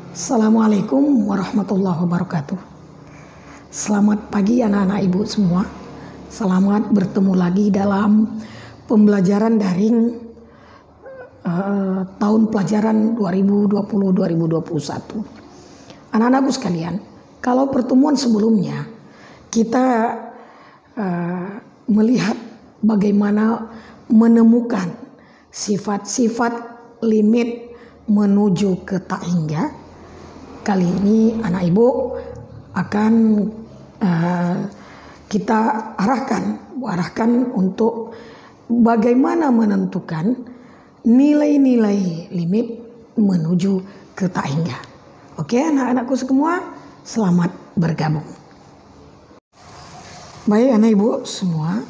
Assalamualaikum warahmatullahi wabarakatuh. Selamat pagi anak-anak ibu semua. Selamat bertemu lagi dalam pembelajaran daring tahun pelajaran 2020-2021. Anak-anakku sekalian, kalau pertemuan sebelumnya kita melihat bagaimana menemukan sifat-sifat limit menuju ke tak hingga. Kali ini anak ibu akan kita arahkan untuk bagaimana menentukan nilai-nilai limit menuju ke tak hingga. Oke anak-anakku semua, selamat bergabung. Baik anak ibu semua,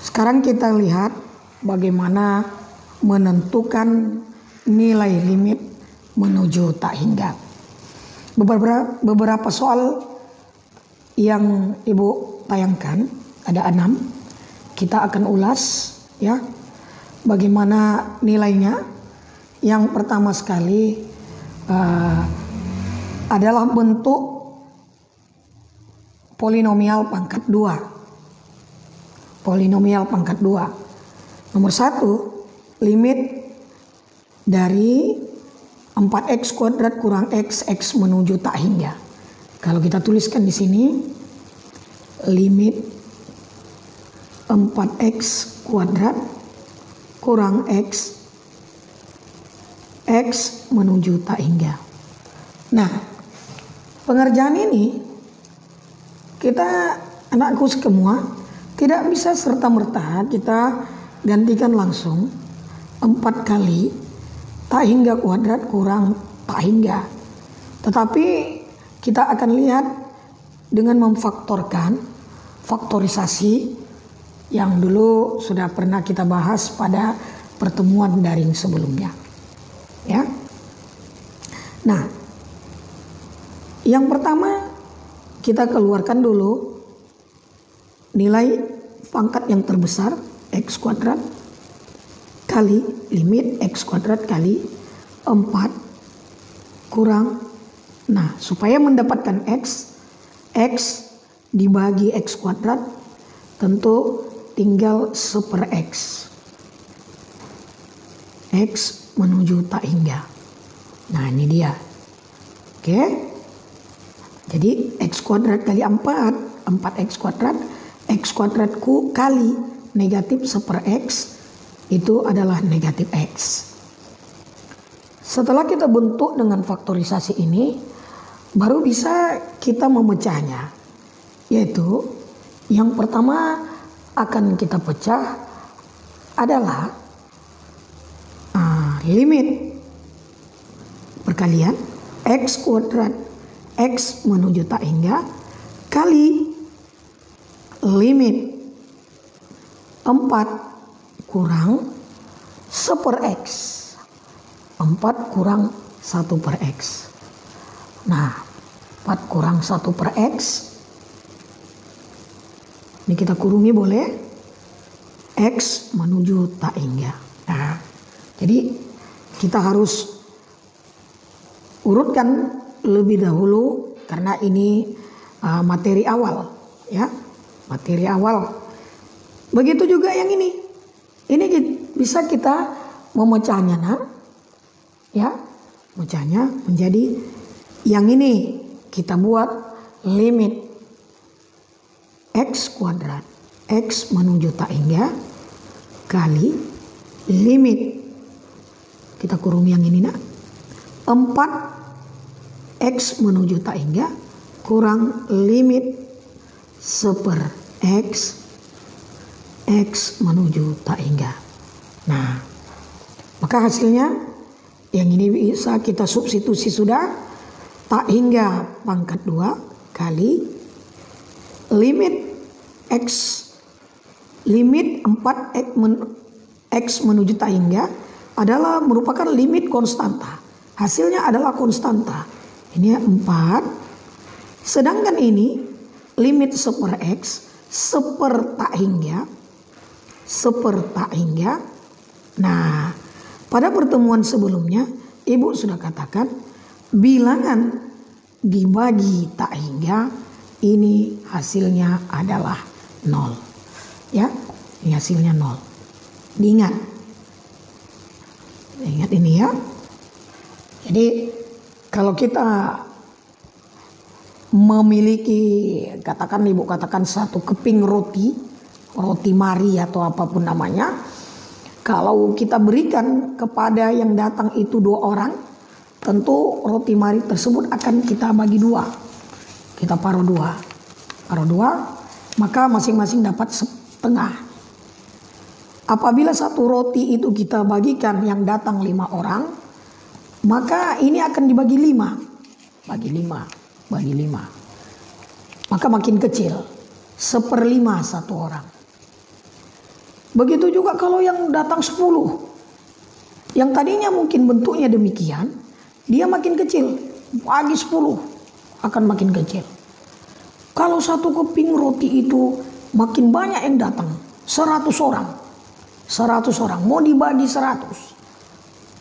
sekarang kita lihat bagaimana menentukan nilai limit menuju tak hingga. Beberapa soal yang ibu tayangkan, ada 6. Kita akan ulas ya bagaimana nilainya. Yang pertama sekali adalah bentuk polinomial pangkat 2. Polinomial pangkat 2. Nomor 1, limit dari 4x kuadrat kurang x menuju tak hingga. Kalau kita tuliskan di sini, limit 4x kuadrat kurang x menuju tak hingga. Nah, pengerjaan ini kita anakku semua tidak bisa serta-merta kita gantikan langsung 4 kali tak hingga kuadrat kurang tak hingga. Tetapi kita akan lihat dengan memfaktorkan faktorisasi yang dulu sudah pernah kita bahas pada pertemuan daring sebelumnya. Ya. Nah, yang pertama kita keluarkan dulu nilai pangkat yang terbesar x kuadrat kali limit x kuadrat kali 4 kurang. Nah, supaya mendapatkan x dibagi x kuadrat tentu tinggal 1/x. X menuju tak hingga. Nah, ini dia. Oke. Jadi x kuadrat kali 4x kuadrat, x kuadratku kali negatif 1/x itu adalah negatif x. Setelah kita bentuk dengan faktorisasi ini, baru bisa kita memecahnya. Yaitu yang pertama akan kita pecah adalah limit perkalian x kuadrat x menuju tak hingga kali limit 4 kurang 1/x. 4 kurang 1/x. Nah, 4 kurang 1/x. Ini kita kurungi boleh. X menuju tak hingga. Nah, jadi kita harus urutkan lebih dahulu karena ini materi awal, ya. Materi awal. Begitu juga yang ini. Ini bisa kita memecahnya, nak. Ya, mecahnya menjadi yang ini. Kita buat limit x kuadrat x menuju tak hingga kali limit, kita kurung yang ini, nak, 4x menuju tak hingga kurang limit 1/x x menuju tak hingga. Nah, maka hasilnya yang ini bisa kita substitusi sudah. Tak hingga pangkat 2 kali limit x, limit 4x menuju tak hingga adalah merupakan limit konstanta. Hasilnya adalah konstanta. Ini 4. Sedangkan ini limit 1/x 1/tak hingga. Nah, pada pertemuan sebelumnya Ibu sudah katakan bilangan dibagi tak hingga, ini hasilnya adalah 0. Ya, ini hasilnya 0. Diingat ini ya. Jadi kalau kita memiliki, katakan ibu katakan satu keping roti mari atau apapun namanya, kalau kita berikan kepada yang datang itu 2 orang, tentu roti mari tersebut akan kita bagi 2. Kita paruh 2, maka masing-masing dapat setengah. Apabila satu roti itu kita bagikan yang datang 5 orang, maka ini akan dibagi 5. Bagi 5. Maka makin kecil. 1/5 satu orang. Begitu juga kalau yang datang 10. Yang tadinya mungkin bentuknya demikian, dia makin kecil. Bagi 10 akan makin kecil. Kalau satu keping roti itu makin banyak yang datang. 100 orang. 100 orang. Mau dibagi 100.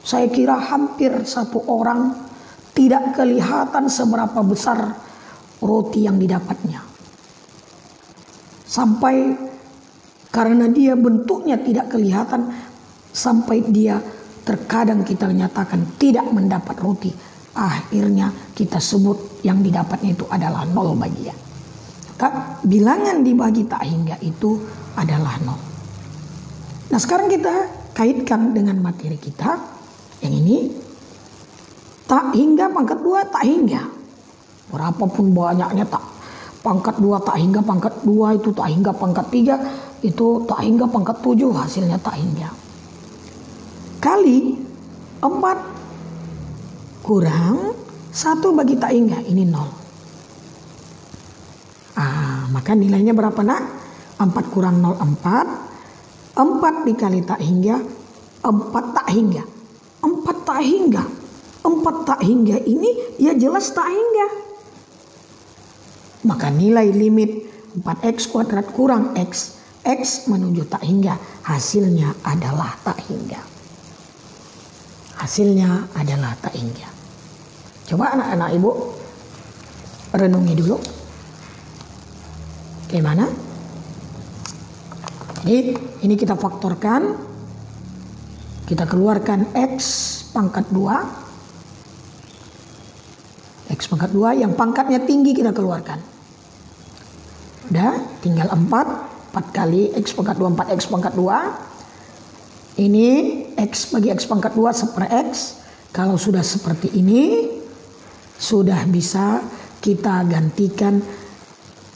Saya kira hampir satu orang tidak kelihatan seberapa besar roti yang didapatnya. Sampai karena dia bentuknya tidak kelihatan, sampai dia terkadang kita nyatakan tidak mendapat roti. Akhirnya kita sebut yang didapatnya itu adalah 0 bagian. Maka bilangan dibagi tak hingga itu adalah 0. Nah sekarang kita kaitkan dengan materi kita yang ini. Tak hingga pangkat 2 tak hingga. Berapapun banyaknya tak. Pangkat 2 tak hingga pangkat 2 itu tak hingga pangkat 3 itu tak hingga pangkat 7 hasilnya tak hingga. Kali 4 kurang 1 bagi tak hingga ini 0. Maka nilainya berapa nak? 4 kurang 0 4. 4 dikali tak hingga 4 tak hingga. 4 tak hingga. 4 tak hingga ini ya jelas tak hingga. Maka nilai limit 4x kuadrat kurang x menuju tak hingga, hasilnya adalah tak hingga. Hasilnya adalah tak hingga. Coba anak-anak ibu renungi dulu. Bagaimana? Jadi ini kita faktorkan. Kita keluarkan x pangkat 2. X pangkat 2 yang pangkatnya tinggi kita keluarkan. Udah, tinggal 4 kali X pangkat 2, 4X pangkat 2. Ini X bagi X pangkat 2 1/X. Kalau sudah seperti ini, sudah bisa kita gantikan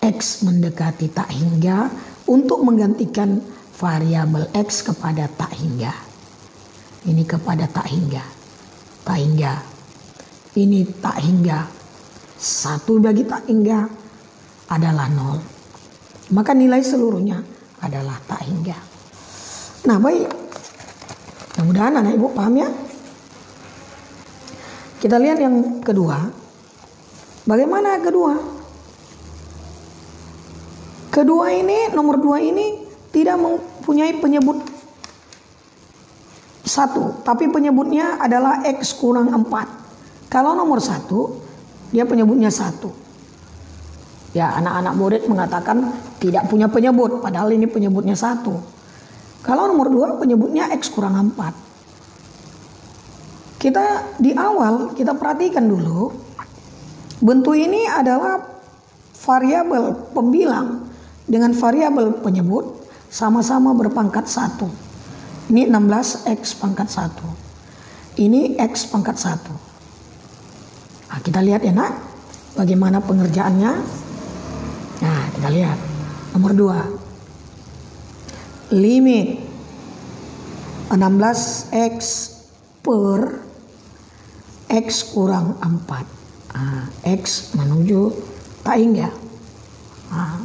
X mendekati tak hingga untuk menggantikan variabel X kepada tak hingga. Ini kepada tak hingga. Tak hingga. Ini tak hingga. 1 bagi tak hingga adalah 0. Maka nilai seluruhnya adalah tak hingga. Nah baik. Mudah-mudahan anak ibu paham ya. Kita lihat yang kedua. Bagaimana kedua? Kedua ini, nomor 2 ini tidak mempunyai penyebut 1. Tapi penyebutnya adalah X kurang 4. Kalau nomor 1, dia penyebutnya 1. Ya, anak-anak murid mengatakan tidak punya penyebut, padahal ini penyebutnya 1. Kalau nomor 2, penyebutnya X kurang 4. Kita di awal, kita perhatikan dulu. Bentuk ini adalah variabel pembilang dengan variabel penyebut sama-sama berpangkat 1. Ini 16X pangkat 1. Ini X pangkat 1. Nah, kita lihat ya nak, bagaimana pengerjaannya. Nah, kita lihat. Nomor 2. Limit 16X per X kurang 4. Nah, X menuju tak hingga. Nah,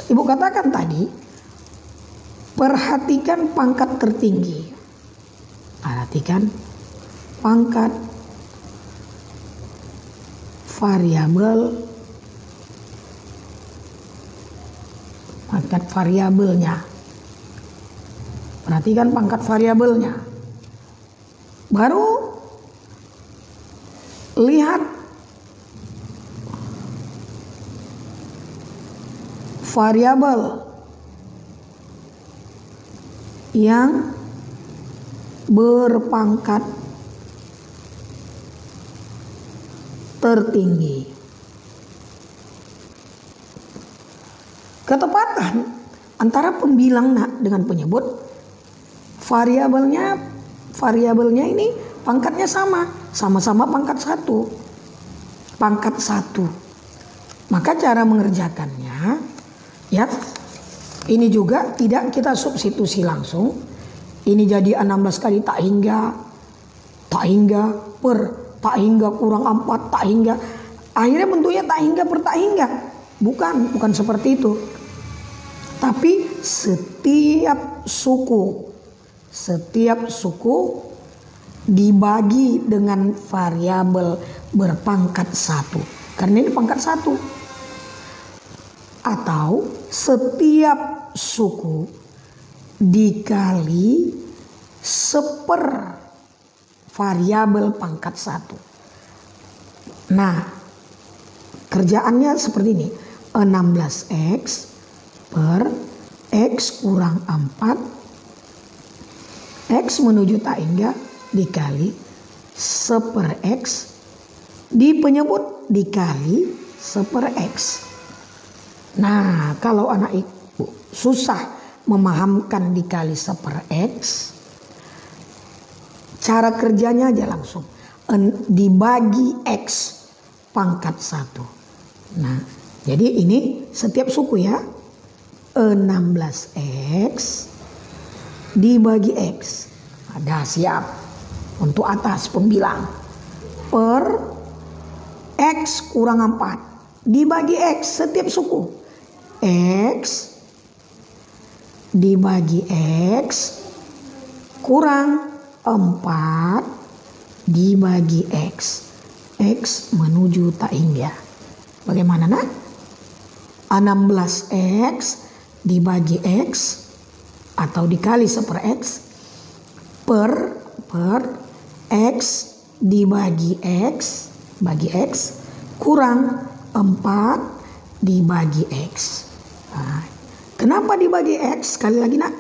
ibu katakan tadi, perhatikan pangkat tertinggi. Perhatikan pangkat variabel, pangkat variabelnya. Perhatikan pangkat variabelnya. Baru lihat variabel yang berpangkat tertinggi. Ketepatan antara pembilang dengan penyebut, variabelnya ini pangkatnya sama-sama pangkat 1. Pangkat 1. Maka cara mengerjakannya ya, ini juga tidak kita substitusi langsung. Ini jadi 16 kali tak hingga per tak hingga kurang 4 tak hingga. Akhirnya bentuknya tak hingga per tak hingga. Bukan seperti itu. Tapi setiap suku dibagi dengan variabel berpangkat 1. Karena ini pangkat 1. Atau setiap suku dikali seper variabel pangkat 1. Nah, kerjaannya seperti ini. 16x per x kurang 4 x menuju tak hingga dikali seper x di penyebut dikali seper x. Nah, kalau anak ibu susah memahamkan dikali seper x, cara kerjanya aja langsung dibagi x pangkat 1. Nah, jadi ini setiap suku ya, 16x dibagi x. Ada siap untuk atas pembilang per x kurang 4 dibagi x setiap suku. X dibagi x kurang 4 dibagi x. X menuju tak hingga. Bagaimana nak? 16x dibagi x atau dikali seper x per x dibagi x bagi x kurang 4 dibagi x. Nah, kenapa dibagi x? Sekali lagi nak,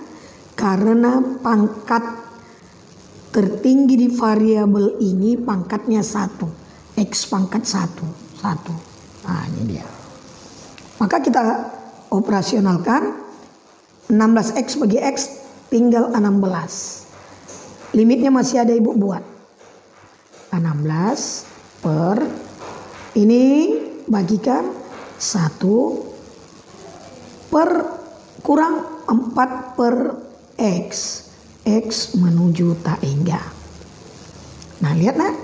karena pangkat tertinggi di variabel ini pangkatnya 1, x pangkat 1. Nah, ini dia. Maka kita operasionalkan 16x bagi x tinggal 16. Limitnya masih ada ibu buat. 16 per ini bagikan 1 per kurang 4 per x. X menuju tak hingga. Nah, lihat nak.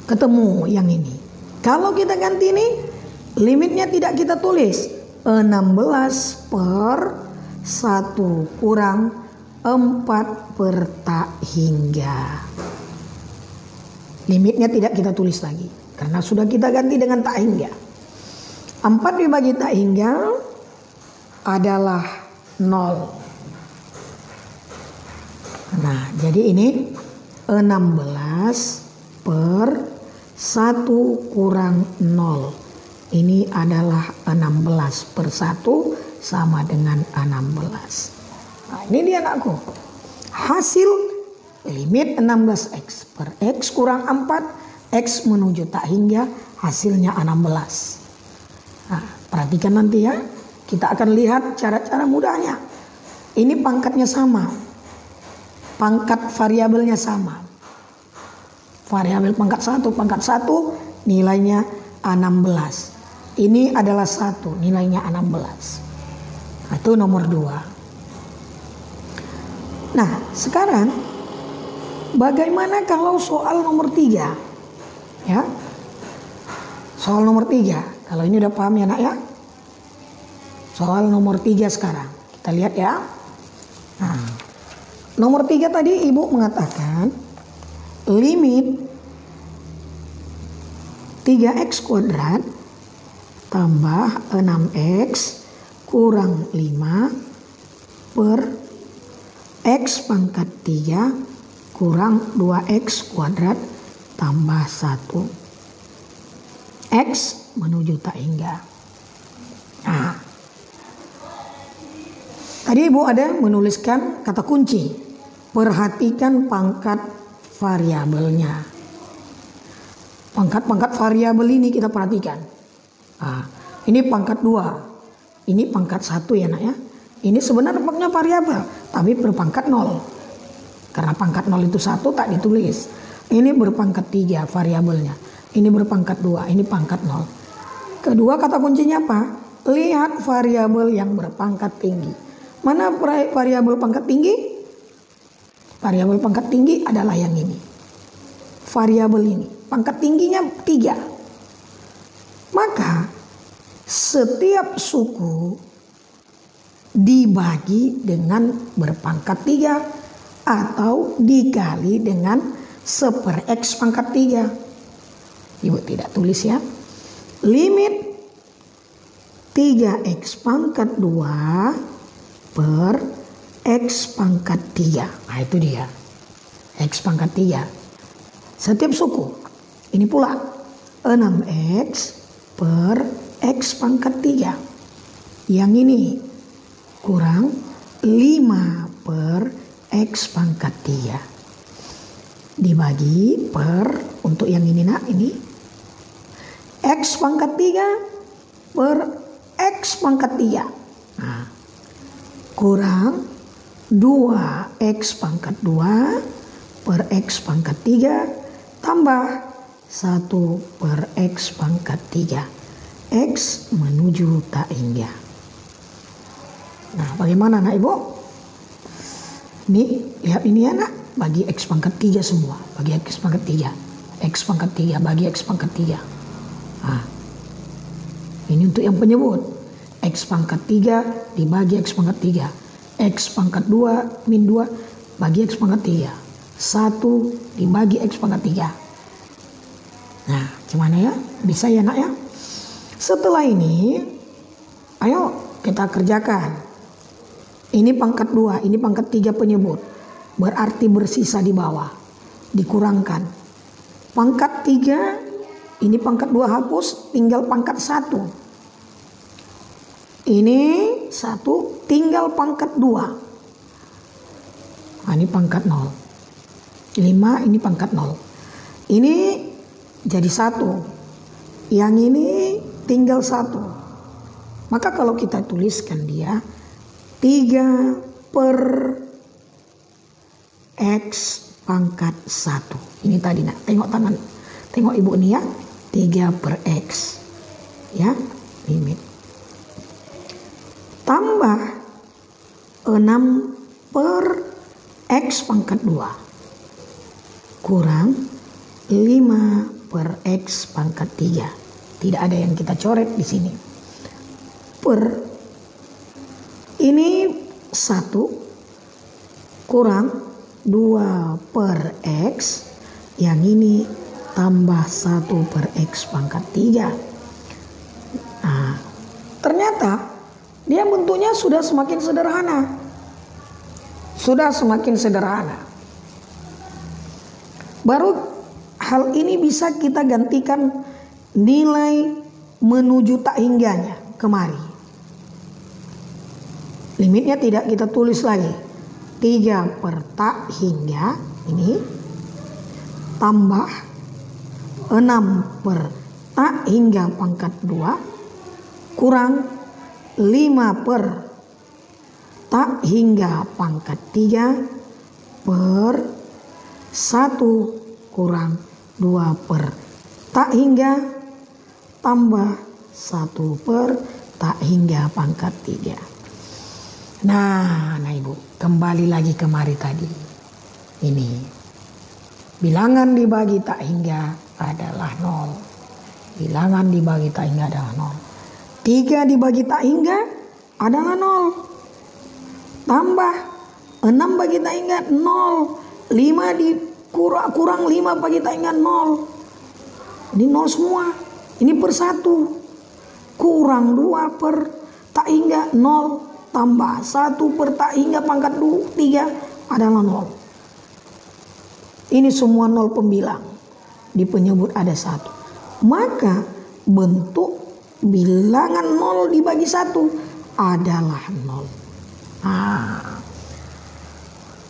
Ketemu yang ini. Kalau kita ganti ini, limitnya tidak kita tulis. 16 per 1 kurang 4 per tak hingga. Limitnya tidak kita tulis lagi. Karena sudah kita ganti dengan tak hingga. 4 dibagi tak hingga adalah 0. Nah, jadi ini 16 per 1 kurang 0. Ini adalah 16 per 1 sama dengan 16. Nah, ini dia anakku. Hasil limit 16x per x kurang 4. X menuju tak hingga hasilnya 16. Nah, perhatikan nanti ya. Kita akan lihat cara-cara mudahnya. Ini pangkatnya sama. Pangkat variabelnya sama. Variabel pangkat 1 nilainya 16. Ini adalah 1, nilainya 16. Itu nomor 2. Nah, sekarang bagaimana kalau soal nomor 3? Ya. Soal nomor 3. Kalau ini udah paham ya nak ya? Soal nomor 3 sekarang. Kita lihat ya. Nah, nomor 3 tadi ibu mengatakan limit 3x kuadrat tambah 6x kurang 5 per x pangkat 3 kurang 2x kuadrat tambah 1 X menuju tak hingga. Nah, tadi Ibu ada menuliskan kata kunci. Perhatikan pangkat variabelnya. Pangkat-pangkat variabel ini kita perhatikan. Nah, ini pangkat 2. Ini pangkat 1 ya nak ya. Ini sebenarnya variabel, tapi berpangkat 0. Karena pangkat 0 itu 1 tak ditulis. Ini berpangkat 3 variabelnya. Ini berpangkat 2, ini pangkat 0. Kedua kata kuncinya apa? Lihat variabel yang berpangkat tinggi. Mana variabel pangkat tinggi? Variabel pangkat tinggi adalah yang ini. Variabel ini. Pangkat tingginya 3. Maka setiap suku dibagi dengan berpangkat 3 atau dikali dengan 1/X pangkat 3. Ibu tidak tulis ya. Limit 3X pangkat 2 per X pangkat 3. Nah itu dia. X pangkat 3. Setiap suku. Ini pula 6X per X pangkat 3. Yang ini kurang 5 per X pangkat 3. Dibagi per, untuk yang ini nak, ini X pangkat 3 per X pangkat 3. Nah, kurang 2X pangkat 2 per X pangkat 3 tambah 1 per X pangkat 3. X menuju tak hingga. Nah bagaimana nak Ibu? Ini lihat ini ya nak. Bagi X pangkat 3 semua. Bagi X pangkat 3. X pangkat 3 bagi X pangkat 3. Nah, ini untuk yang penyebut. X pangkat 3 dibagi X pangkat 3. X pangkat 2 min 2 bagi X pangkat 3. 1 dibagi X pangkat 3. Nah gimana ya? Bisa ya nak ya? Setelah ini ayo kita kerjakan. Ini pangkat 2, ini pangkat 3 penyebut. Berarti bersisa di bawah. Dikurangkan. Pangkat 3, ini pangkat 2 hapus, tinggal pangkat 1. Ini 1 tinggal pangkat 2. Nah, ini pangkat 0. 5 ini pangkat 0. Ini jadi 1. Yang ini tinggal 1. Maka kalau kita tuliskan dia 3 per X pangkat 1. Ini tadi nak, tengok tangan. Tengok Ibu nih ya. 3 per X. Ya, limit. Tambah 6 per X pangkat 2. Kurang 5 per X pangkat 3. Tidak ada yang kita coret di sini. Per ini 1 kurang 2 per X. Yang ini tambah 1 per X pangkat 3. Nah, ternyata dia bentuknya sudah semakin sederhana. Sudah semakin sederhana. Baru hal ini bisa kita gantikan nilai menuju tak hingganya kemari. Limitnya tidak kita tulis lagi. 3 per tak hingga ini tambah 6 per tak hingga pangkat 2 kurang 5 per tak hingga pangkat 3 per 1 kurang 2 per tak hingga tambah 1 per tak hingga pangkat 3. Nah Ibu, kembali lagi kemari tadi. Ini bilangan dibagi tak hingga adalah 0. Bilangan dibagi tak hingga adalah 0. 3 dibagi tak hingga adalah 0. Tambah 6 bagi tak hingga 0. 5 kurang 5 bagi tak hingga 0. Ini 0 semua. Ini per 1. Kurang 2 per tak hingga 0. Tambah 1 per tak hingga pangkat 3 adalah 0. Ini semua 0 pembilang. di penyebut ada 1. Maka bentuk bilangan 0 dibagi 1 adalah 0. Nah,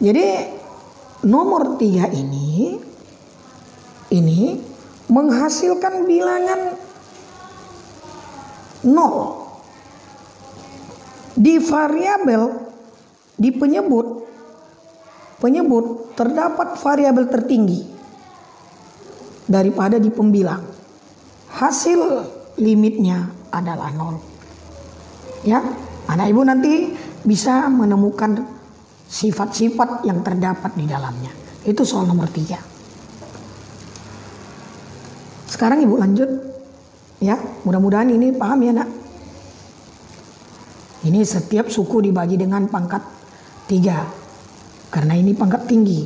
jadi nomor 3 ini menghasilkan bilangan 0. Di variabel, di penyebut terdapat variabel tertinggi daripada di pembilang. Hasil limitnya adalah 0. Ya, anak ibu nanti bisa menemukan sifat-sifat yang terdapat di dalamnya. Itu soal nomor 3. Sekarang ibu lanjut. Ya, mudah-mudahan ini paham ya nak. Ini setiap suku dibagi dengan pangkat 3. Karena ini pangkat tinggi.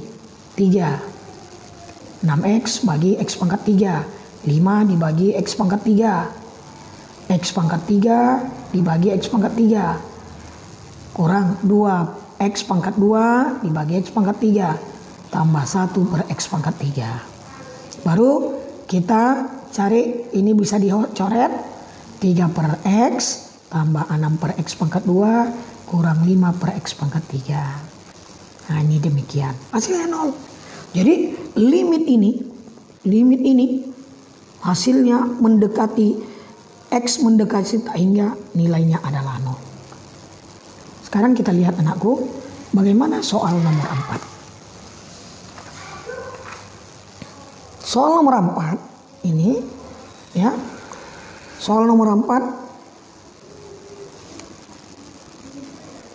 3. 6x bagi x pangkat 3. 5 dibagi x pangkat 3. X pangkat 3 dibagi x pangkat 3. Kurang 2. X pangkat 2 dibagi x pangkat 3. Tambah 1 per x pangkat 3. Baru kita cari, ini bisa dicoret. 3 per x tambah 6 per x pangkat 2 kurang 5 per x pangkat 3. Nah ini demikian. Hasilnya 0. Jadi limit ini hasilnya mendekati x mendekati hingga nilainya adalah 0. Sekarang kita lihat anakku bagaimana soal nomor 4. Soal nomor 4 ini ya. Soal nomor 4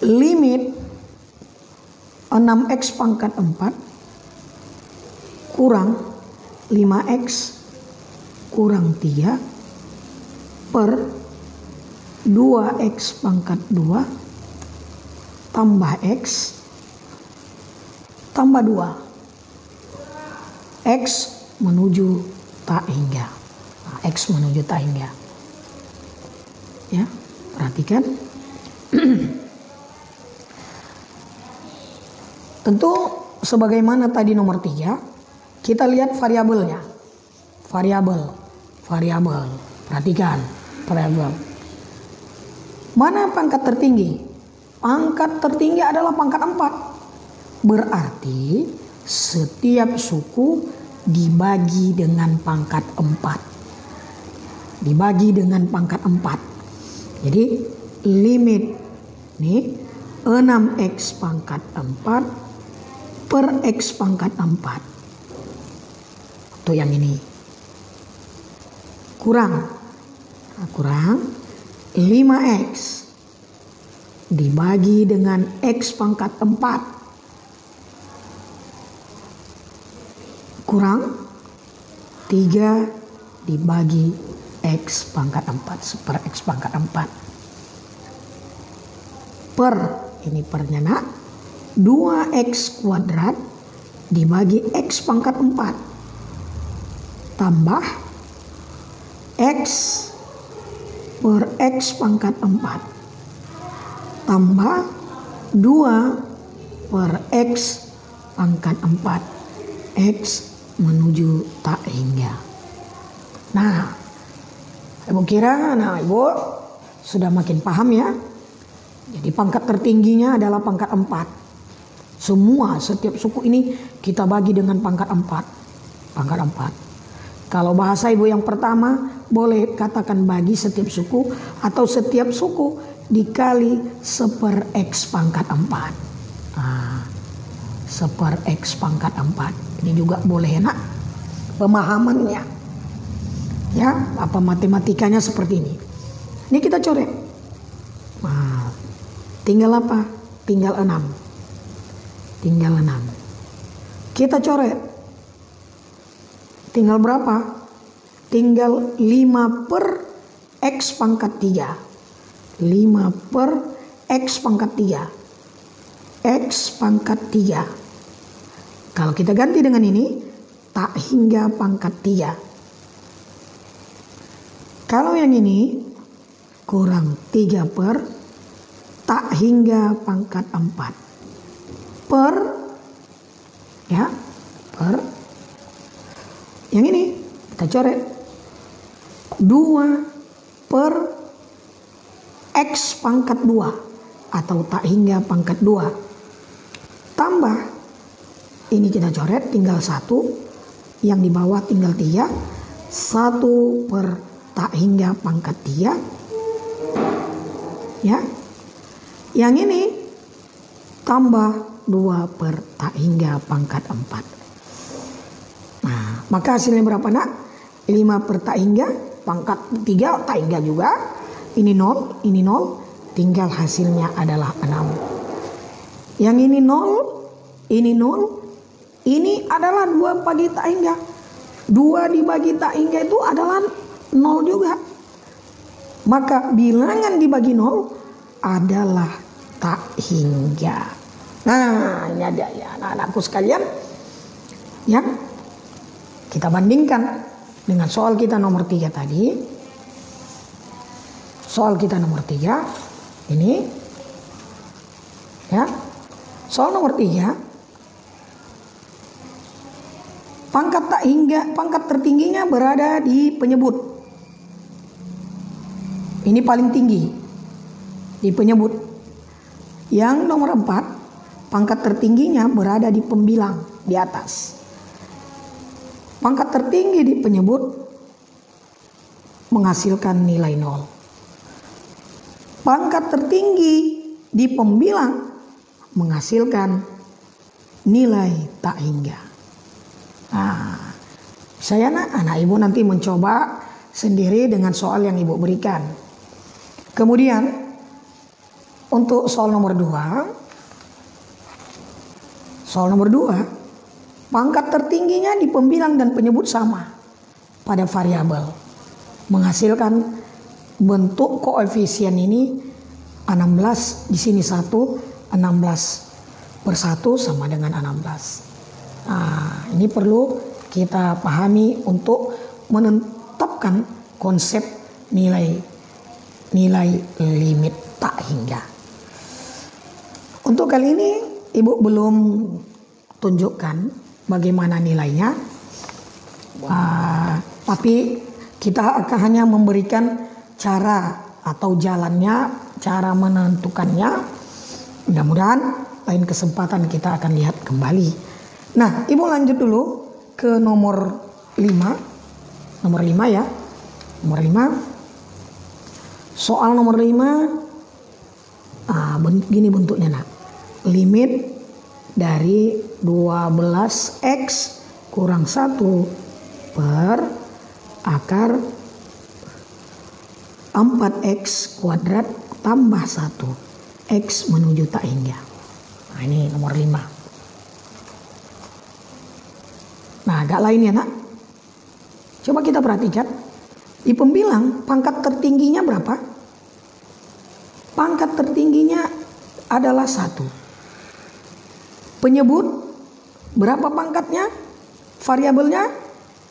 limit 6x pangkat 4 kurang 5x kurang 3 per 2x pangkat 2 tambah x tambah 2. X menuju tak hingga. Nah, x menuju tak hingga. Ya, perhatikan. Tentu sebagaimana tadi nomor 3, kita lihat variabelnya. Variabel. Perhatikan, variabel. Mana pangkat tertinggi? Pangkat tertinggi adalah pangkat 4. Berarti setiap suku dibagi dengan pangkat 4. Dibagi dengan pangkat 4. Jadi limit nih 6x pangkat 4 per x pangkat 4. Untuk yang ini. Kurang 5x dibagi dengan x pangkat 4. Kurang 3 dibagi x pangkat 4 per x pangkat 4. Per, ini pernya nak. 2x kuadrat dibagi x pangkat 4 tambah x per x pangkat 4 tambah 2 per x pangkat 4 x menuju tak hingga. Nah, ibu kira ibu sudah makin paham ya. Jadi pangkat tertingginya adalah pangkat 4. Setiap suku ini kita bagi dengan pangkat 4. Pangkat 4. Kalau bahasa ibu yang pertama boleh katakan bagi setiap suku atau setiap suku dikali seper x pangkat 4. Nah, seper x pangkat 4. Ini juga boleh nak pemahamannya. Ya, apa matematikanya seperti ini. Ini kita coret. Nah, tinggal apa? Tinggal 6. Kita coret. Tinggal berapa? Tinggal 5 per x pangkat 3. 5 per x pangkat 3. X pangkat 3. Kalau kita ganti dengan ini, tak hingga pangkat 3. Kalau yang ini, kurang 3 per tak hingga pangkat 4. Per Yang ini kita coret 2 per X pangkat 2 atau tak hingga pangkat 2 tambah ini kita coret tinggal 1, yang di bawah tinggal 3, 1 per tak hingga pangkat 3 ya. Yang ini tambah 2 per tak hingga pangkat 4. Nah, maka hasilnya berapa nak? 5 per tak hingga pangkat 3 tak hingga juga. Ini 0, ini 0, tinggal hasilnya adalah 6. Yang ini 0, ini 0, ini adalah 2 bagi tak hingga. 2 dibagi tak hingga itu adalah 0 juga. Maka bilangan dibagi 0 adalah tak hingga. Nah, ini ada ya anak-anakku sekalian. Ya, kita bandingkan dengan soal kita nomor 3 tadi. Soal kita nomor 3 ini ya. Soal nomor 3, pangkat tak hingga, pangkat tertingginya berada di penyebut. Ini paling tinggi di penyebut. Yang nomor 4, pangkat tertingginya berada di pembilang di atas. Pangkat tertinggi di penyebut menghasilkan nilai 0. Pangkat tertinggi di pembilang menghasilkan nilai tak hingga. Nah, saya anak ibu nanti mencoba sendiri dengan soal yang ibu berikan. Kemudian untuk soal nomor 2. Soal nomor 2, pangkat tertingginya di pembilang dan penyebut sama pada variabel, menghasilkan bentuk koefisien ini 16, di sini 1, 16 per 1 sama dengan 16. Nah, ini perlu kita pahami untuk menetapkan konsep nilai limit tak hingga. Untuk kali ini ibu belum tunjukkan bagaimana nilainya, tapi kita akan hanya memberikan cara atau jalannya, cara menentukannya. Mudah-mudahan lain kesempatan kita akan lihat kembali. Nah, ibu lanjut dulu ke nomor 5. Nomor 5 ya. Nomor 5. Soal nomor 5. Gini bentuknya nak. Limit dari 12x kurang 1 per akar 4x kuadrat tambah 1 x menuju tak hingga. Nah, ini nomor 5. Nah, agak lain ya nak. Coba kita perhatikan. Di pembilang pangkat tertingginya berapa? Pangkat tertingginya adalah 1. Penyebut berapa pangkatnya? Variabelnya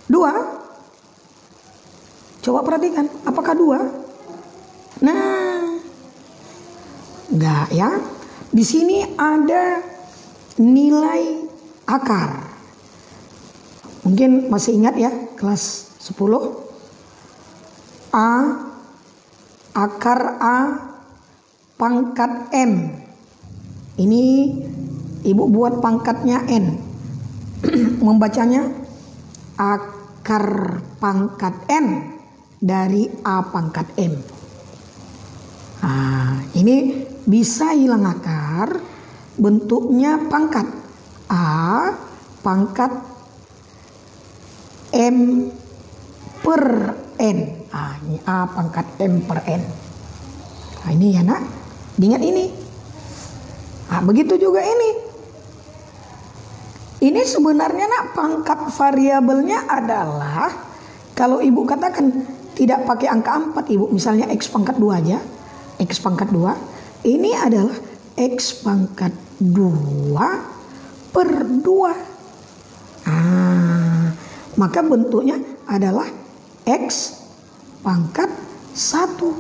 2. Coba perhatikan, apakah 2? Nah, enggak ya. Di sini ada nilai akar. Mungkin masih ingat ya, kelas 10. Akar A pangkat M. Ini ibu buat pangkatnya N. Membacanya akar pangkat N dari A pangkat M. Nah, ini bisa hilang akar, bentuknya pangkat A pangkat M per N. Nah, ini A pangkat M per N. Nah, ini ya nak, ingat ini. Nah, begitu juga ini. Ini sebenarnya nak, pangkat variabelnya adalah, kalau ibu katakan tidak pakai angka 4 ibu, misalnya X pangkat 2 aja. X pangkat 2, ini adalah X pangkat 2 per 2. Nah, maka bentuknya adalah X pangkat 1.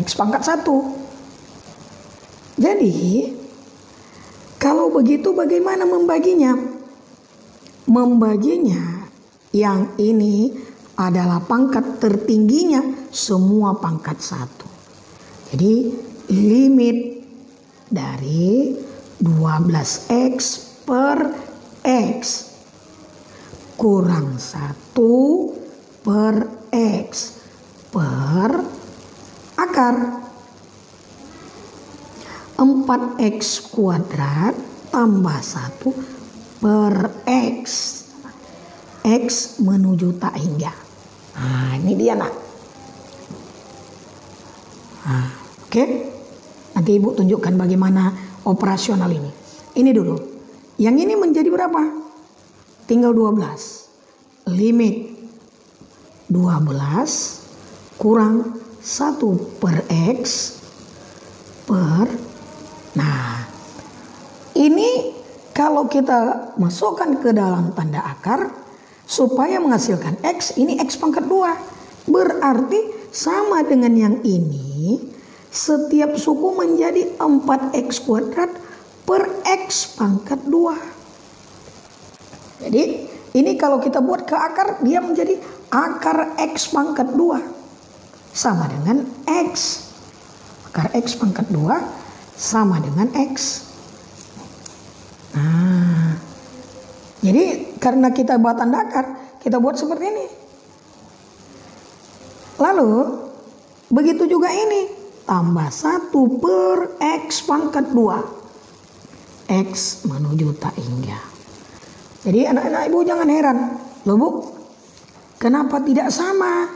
X pangkat 1. Jadi, kalau begitu bagaimana membaginya? Membaginya Yang ini adalah pangkat tertingginya semua pangkat 1. Jadi limit dari 12x per x kurang 1 per x per akar 4x kuadrat tambah 1 per x. X menuju tak hingga. Nah, ini dia nak. Nah, oke. Nanti ibu tunjukkan bagaimana operasional ini. Ini dulu. Yang ini menjadi berapa? Tinggal 12. Limit 12 kurang 1 per x per. Nah, ini kalau kita masukkan ke dalam tanda akar supaya menghasilkan x, ini x pangkat 2. Berarti sama dengan yang ini, setiap suku menjadi 4x kuadrat per x pangkat 2. Jadi ini kalau kita buat ke akar, dia menjadi akar x pangkat 2 sama dengan x. Akar x pangkat 2 sama dengan x. Nah, jadi karena kita buat tanda akar, kita buat seperti ini. Lalu begitu juga ini, tambah 1 per x pangkat 2. X menuju tak hingga. Jadi anak-anak ibu jangan heran. Loh bu, kenapa tidak sama?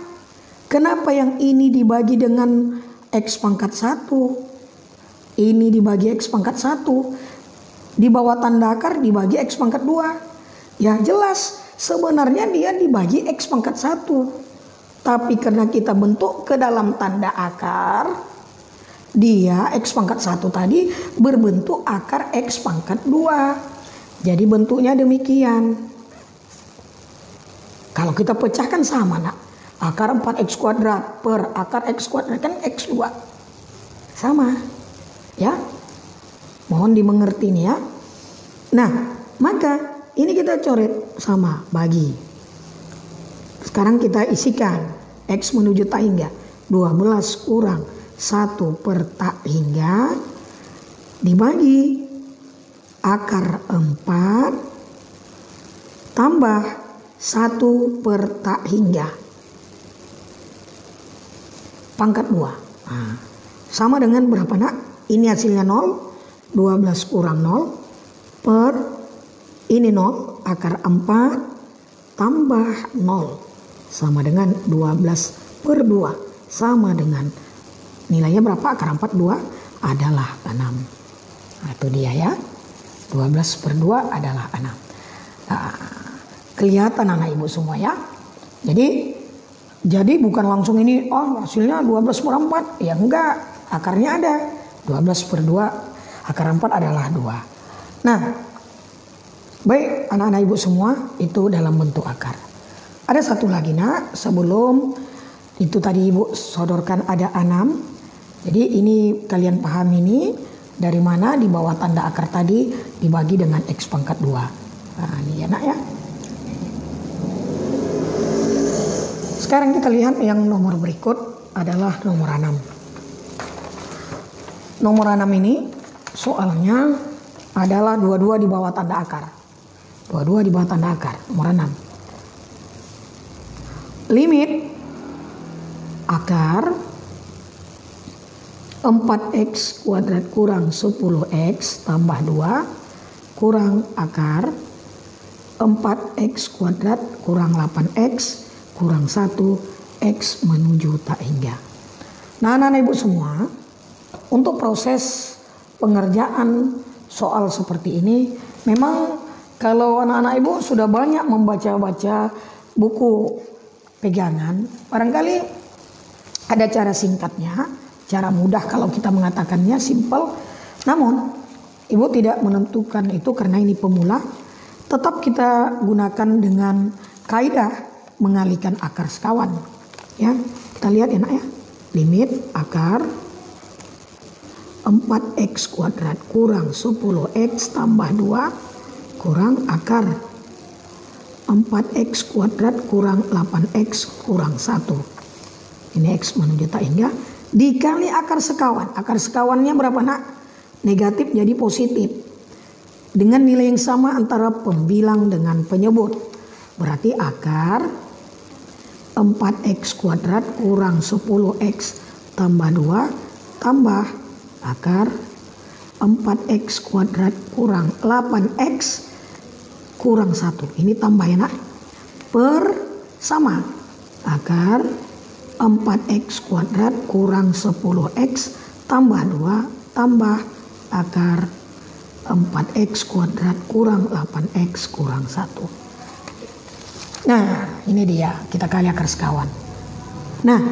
Kenapa yang ini dibagi dengan x pangkat 1? Ini dibagi x pangkat 1. Di bawah tanda akar dibagi x pangkat 2. Ya jelas sebenarnya dia dibagi x pangkat 1. Tapi karena kita bentuk ke dalam tanda akar, dia x pangkat 1 tadi berbentuk akar x pangkat 2. Jadi bentuknya demikian. Kalau kita pecahkan sama nak. Akar 4x kuadrat per akar x kuadrat kan x2. Sama. Ya. Mohon dimengerti nih ya. Nah, maka ini kita coret sama bagi. Sekarang kita isikan x menuju tak hingga 12 kurang 1 per tak hingga dibagi akar 4 tambah 1 per tak hingga pangkat 2. Nah, sama dengan berapa nak? Ini hasilnya 0. 12 kurang 0 per ini 0, akar 4 tambah 0 sama dengan 12 per 2 sama dengan nilainya berapa? Akar 4 2 adalah 6. Nah, itu dia ya. 12 per 2 adalah 6. Nah, kelihatan anak ibu semua ya. Jadi bukan langsung ini hasilnya 12 per 4. Ya enggak, akarnya ada. 12 per 2 akar 4 adalah 2. Nah, baik anak-anak ibu semua, itu dalam bentuk akar. Ada satu lagi nak, sebelum itu tadi ibu sodorkan ada 6. Jadi ini kalian paham ini dari mana di bawah tanda akar tadi dibagi dengan x pangkat 2. Nah ini ya nak ya. Sekarang kita lihat yang nomor berikut adalah nomor 6. Nomor 6 ini soalnya adalah dua-dua di bawah tanda akar. Dua-dua di bawah tanda akar, nomor 6. Limit akar 4x kuadrat kurang 10x tambah 2 kurang akar 4x kuadrat kurang 8x kurang 1 x menuju tak hingga. Nah anak-anak ibu semua, untuk proses pengerjaan soal seperti ini memang kalau anak-anak ibu sudah banyak membaca-baca buku pegangan, barangkali ada cara singkatnya, cara mudah kalau kita mengatakannya simple. Namun ibu tidak menentukan itu karena ini pemula. Tetap kita gunakan dengan kaidah mengalihkan akar sekawan. Ya, kita lihat ya nak ya. Limit akar 4x kuadrat kurang 10x tambah 2 kurang akar 4x kuadrat kurang 8x kurang 1. Ini x menuju tak hingga. Dikali akar sekawan. Akar sekawannya berapa nak? Negatif jadi positif. Dengan nilai yang sama antara pembilang dengan penyebut. Berarti akar 4x kuadrat kurang 10x tambah 2 tambah akar 4x kuadrat kurang 8x kurang 1. Ini tambah ya nak. Per sama. Akar 4x kuadrat kurang 10x tambah 2 tambah akar 4x kuadrat kurang 8x kurang 1. Nah ini dia, kita kali akar sekawan. Nah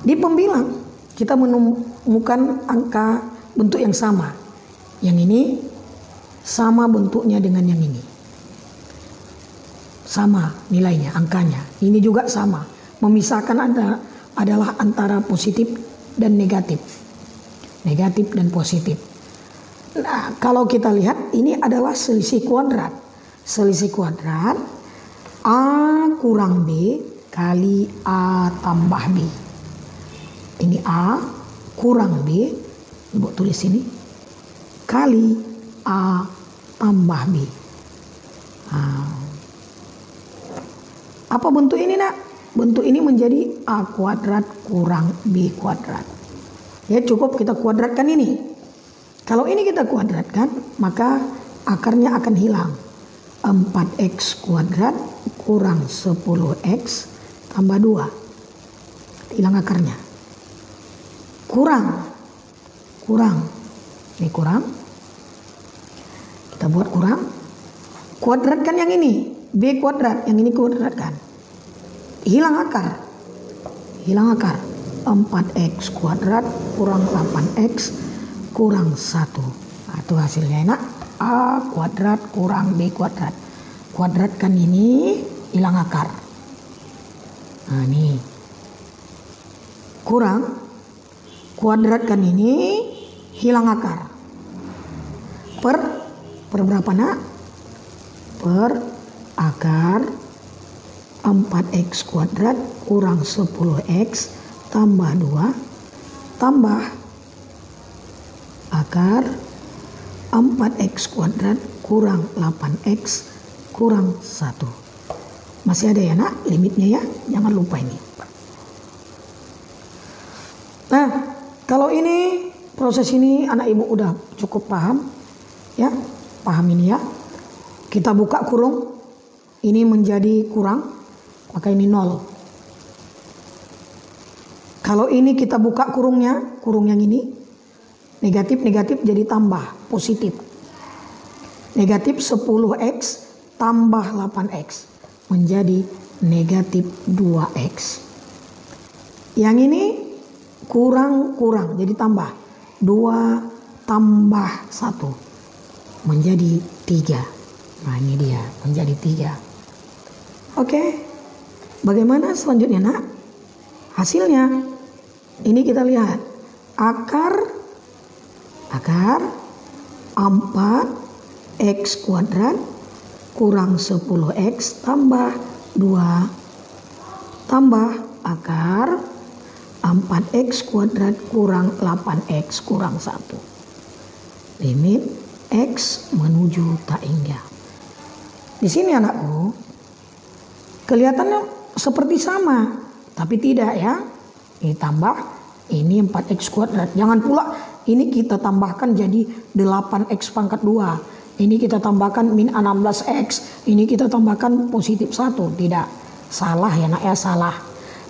di pembilang kita menemukan angka bentuk yang sama. Yang ini sama bentuknya dengan yang ini. Sama nilainya, angkanya. Ini juga sama. Memisahkan adalah antara positif dan negatif. Negatif dan positif. Nah, kalau kita lihat ini adalah selisih kuadrat. Selisih kuadrat A kurang B kali A tambah B. Ini A kurang B, Ibu tulis ini, kali A tambah B. Nah, apa bentuk ini nak? Bentuk ini menjadi A kuadrat kurang B kuadrat. Ya cukup kita kuadratkan ini. Kalau ini kita kuadratkan maka akarnya akan hilang. 4x kuadrat kurang 10x tambah 2. Hilang akarnya. Kurang. Ini kurang. Kita buat kurang. Kuadratkan yang ini. B kuadrat. Yang ini kuadratkan. Hilang akar. 4x kuadrat kurang 8x kurang 1. Nah, itu hasilnya enak. A kuadrat kurang B kuadrat. Kuadratkan ini, hilang akar. Nah ini. Kurang. Kuadratkan ini, hilang akar. Per berapa nak? Per akar 4x kuadrat kurang 10x tambah 2 tambah akar 4x kuadrat kurang 8x kurang 1. Masih ada ya nak limitnya ya, jangan lupa ini. Nah kalau ini proses ini anak ibu udah cukup paham ya, paham ini ya. Kita buka kurung, ini menjadi kurang, maka ini 0. Kalau ini kita buka kurungnya, kurung yang ini, negatif jadi tambah, positif. Negatif 10x tambah 8x menjadi negatif 2x. Yang ini kurang jadi tambah. 2 tambah 1 menjadi 3. Nah ini dia menjadi 3. Oke. Bagaimana selanjutnya nak? Hasilnya ini kita lihat. Akar 4x kuadrat kurang 10x tambah 2 tambah akar 4x kuadrat kurang 8x kurang 1. Limit x menuju tak hingga. Di sini anakku kelihatannya seperti sama, tapi tidak ya. Ini tambah, ini 4x kuadrat. Jangan pula ini kita tambahkan jadi 8x pangkat 2. Ini kita tambahkan min 16x. Ini kita tambahkan positif 1. Tidak. Salah ya nak ya, salah.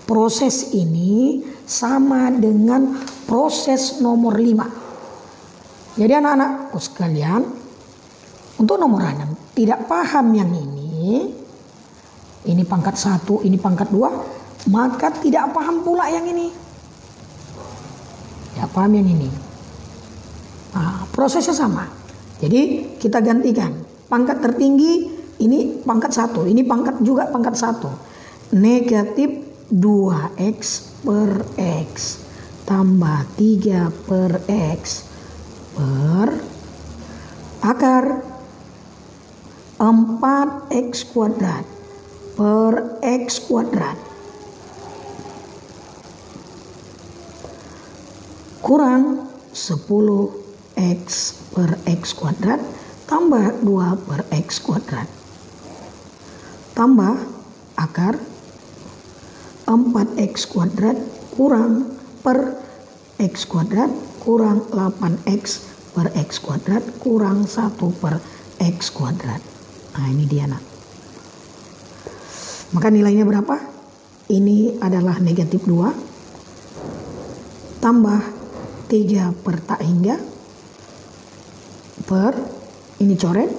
Proses ini sama dengan proses nomor 5. Jadi anak-anakku sekalian, untuk nomor 6 tidak paham yang ini pangkat 1, ini pangkat 2, maka tidak paham pula yang ini. Tidak paham yang ini. Nah, prosesnya sama. Jadi kita gantikan. Pangkat tertinggi ini pangkat 1, ini pangkat juga pangkat 1. Negatif 2x per x tambah 3 per x per akar 4x kuadrat per X kuadrat kurang 10X per X kuadrat tambah 2 per X kuadrat tambah akar 4X kuadrat kurang per X kuadrat kurang 8X per X kuadrat kurang 1 per X kuadrat. Nah ini dia nak. Maka nilainya berapa? Ini adalah negatif 2 tambah 3 per tak hingga per ini coret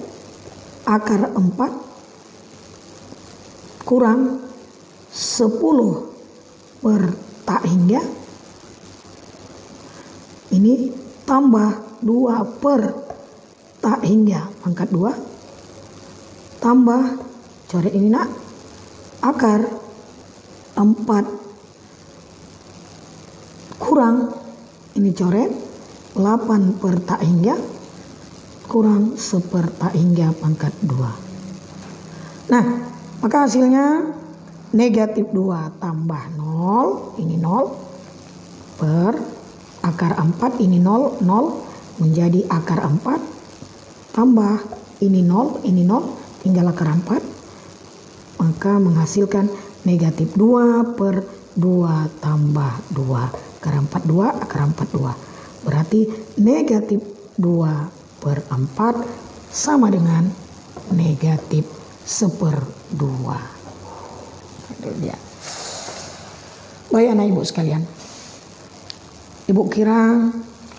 akar 4 kurang 10 per tak hingga ini tambah 2 per tak hingga pangkat 2 tambah coret ini nak akar 4 kurang ini coret 8 per tak hingga kurang 1 per tak hingga pangkat 2. Nah maka hasilnya negatif 2 tambah 0 ini 0 per akar 4 ini 0 menjadi akar 4 tambah ini 0 tinggal akar 4 maka menghasilkan negatif 2 per 2 tambah 2 akar 4 2 akar 4 2 berarti negatif 2 per 4 sama dengan negatif 1/2. Baik anak ibu sekalian, ibu kira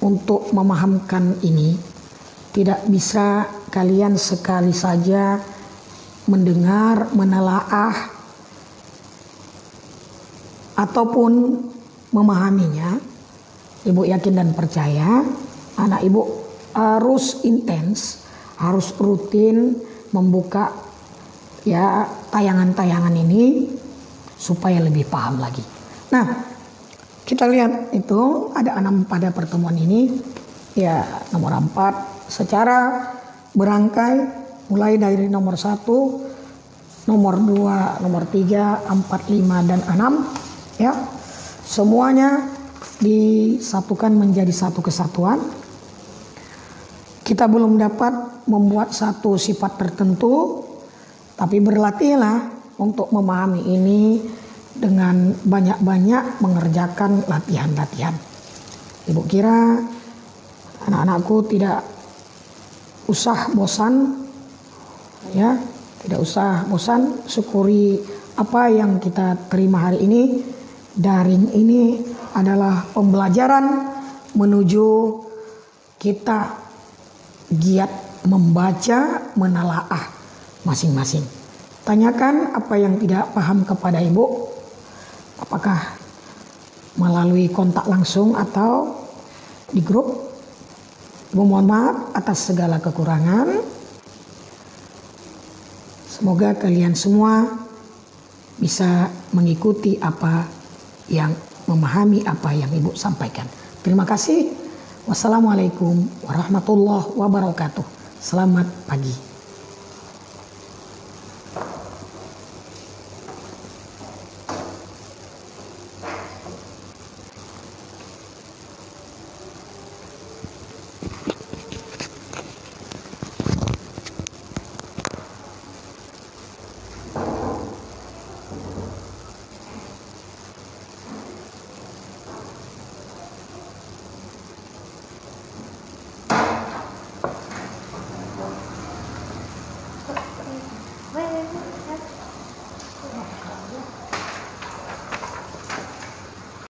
untuk memahamkan ini tidak bisa kalian sekali saja mendengar, menelaah ataupun memahaminya. Ibu yakin dan percaya anak ibu harus intens, harus rutin membuka ya tayangan-tayangan ini supaya lebih paham lagi. Nah, kita lihat itu ada 6 pada pertemuan ini. Ya, nomor 4 secara berangkai mulai dari nomor 1, nomor 2, nomor 3, 4, 5 dan 6 ya. Semuanya disatukan menjadi satu kesatuan. Kita belum dapat membuat satu sifat tertentu, tapi berlatihlah untuk memahami ini dengan banyak-banyak mengerjakan latihan-latihan. Ibu kira anak-anakku tidak usah bosan, ya, tidak usah bosan. Syukuri apa yang kita terima hari ini. Daring ini adalah pembelajaran menuju kita giat membaca, menelaah masing-masing. Tanyakan apa yang tidak paham kepada ibu. Apakah melalui kontak langsung atau di grup. Ibu mohon maaf atas segala kekurangan. Semoga kalian semua bisa mengikuti apa yang memahami apa yang ibu sampaikan. Terima kasih. Wassalamualaikum warahmatullahi wabarakatuh. Selamat pagi.